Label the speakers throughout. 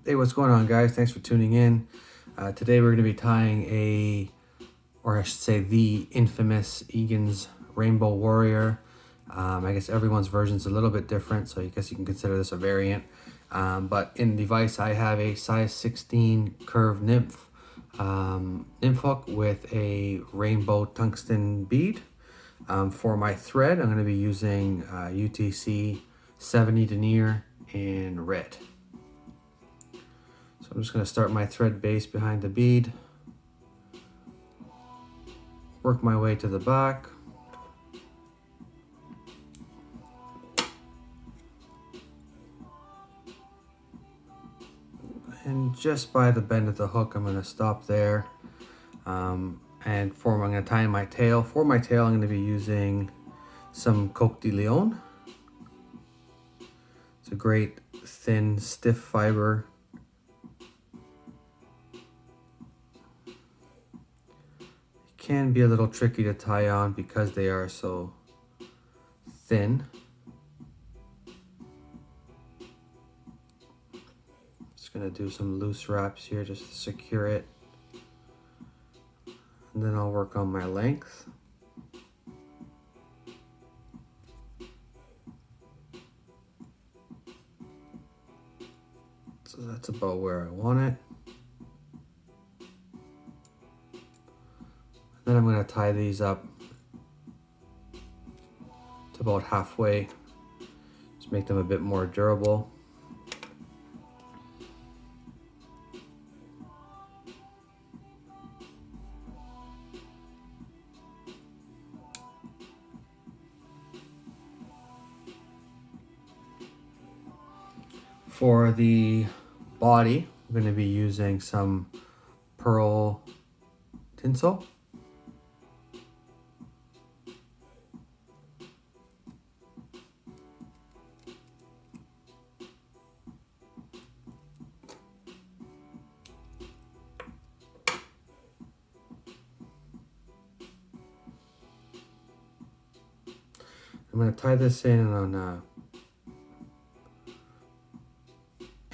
Speaker 1: Hey, what's going on, guys? Thanks for tuning in. Today we're going to be tying or I should say the infamous Egan's Rainbow Warrior. I guess everyone's version is a little bit different, so I guess you can consider this a variant. But in the device, I have a size 16 curved nymph hook with a rainbow tungsten bead. For my thread, I'm going to be using UTC 70 Denier in red. So I'm just going to start my thread base behind the bead, work my way to the back, and just by the bend of the hook I'm going to stop there. And I'm going to tie in my tail. For my tail I'm going to be using some Coq de Leon. It's a great thin stiff fiber. Can be a little tricky to tie on because they are so thin. Just gonna do some loose wraps here just to secure it, and then I'll work on my length. So that's about where I want it. Then I'm going to tie these up to about halfway, just make them a bit more durable. For the body, I'm going to be using some pearl tinsel. I'm going to tie this in on an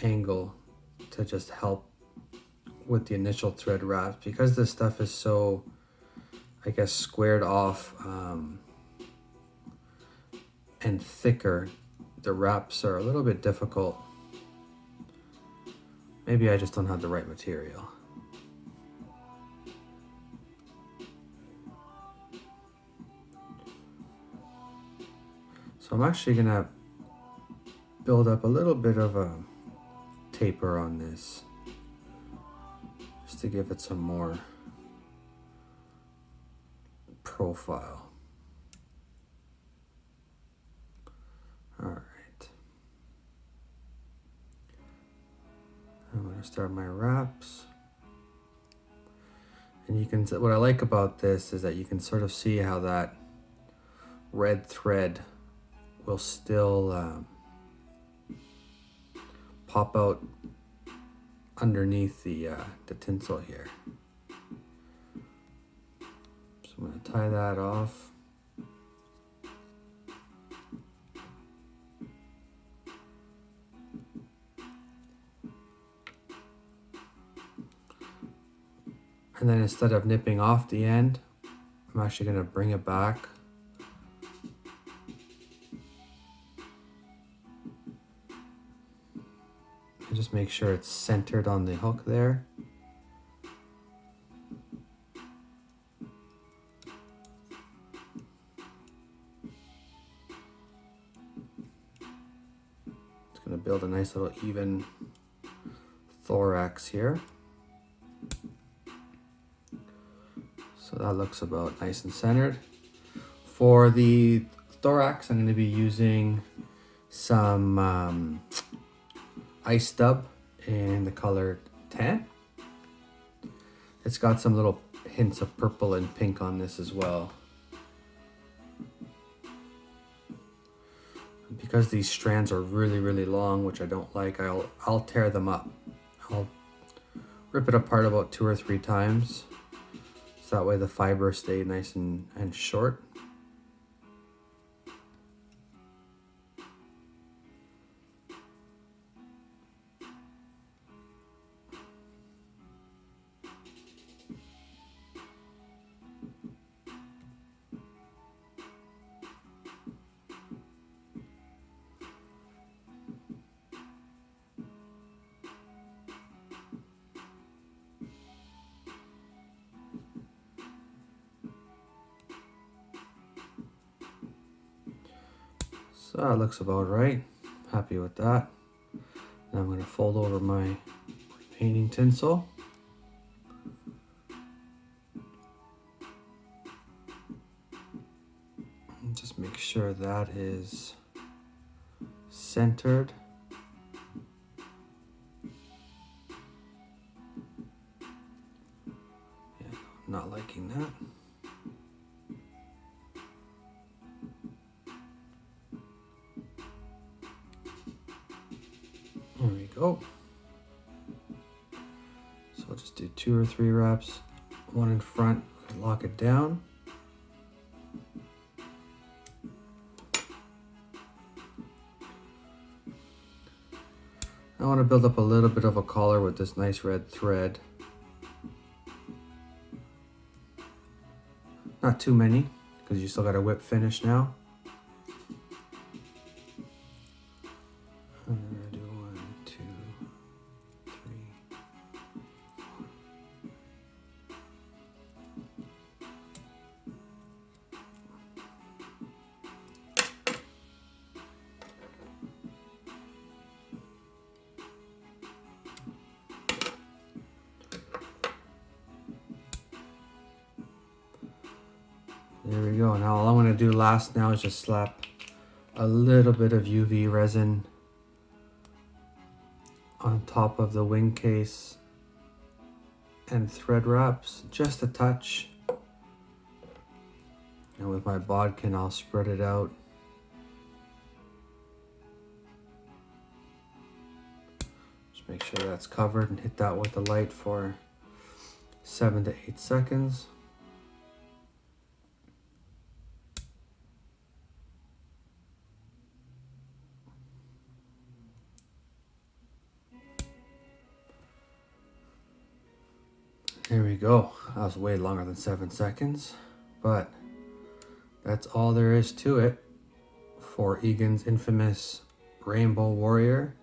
Speaker 1: angle to just help with the initial thread wrap. Because this stuff is so, I guess, squared off and thicker, the wraps are a little bit difficult. Maybe I just don't have the right material. So I'm actually gonna build up a little bit of a taper on this, just to give it some more profile. All right. I'm gonna start my wraps. And you can, what I like about this is that you can sort of see how that red thread will still pop out underneath the tinsel here. So I'm going to tie that off. And then instead of nipping off the end, I'm actually going to bring it back. And just make sure it's centered on the hook there. It's going to build a nice little even thorax here. So that looks about nice and centered. For the thorax, I'm going to be using some ice stub in the color tan. It's got some little hints of purple and pink on this as well. Because these strands are really, really long, which I don't like, I'll tear them up. I'll rip it apart about 2 or 3 times. So that way the fibers stay nice and short. So that looks about right. Happy with that. Now I'm going to fold over my remaining tinsel. And just make sure that is centered. Yeah, not liking that. There we go. So I'll just do 2 or 3 wraps, one in front, lock it down. I want to build up a little bit of a collar with this nice red thread. Not too many, because you still got a whip finish now. I'm going to do 1, 2, 3. There we go. Now all I'm going to do last now is just slap a little bit of UV resin on top of the wing case and thread wraps, just a touch. And with my bodkin, I'll spread it out. Just make sure that's covered and hit that with the light for 7 to 8 seconds. There we go. That was way longer than 7 seconds, but that's all there is to it for Egan's infamous Rainbow Warrior.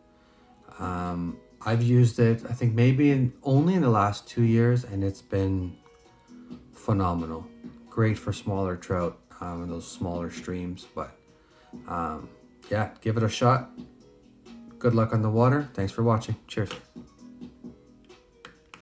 Speaker 1: I've used it, I think maybe only in the last 2 years, and it's been phenomenal. Great for smaller trout in those smaller streams, but yeah, give it a shot. Good luck on the water. Thanks for watching. Cheers.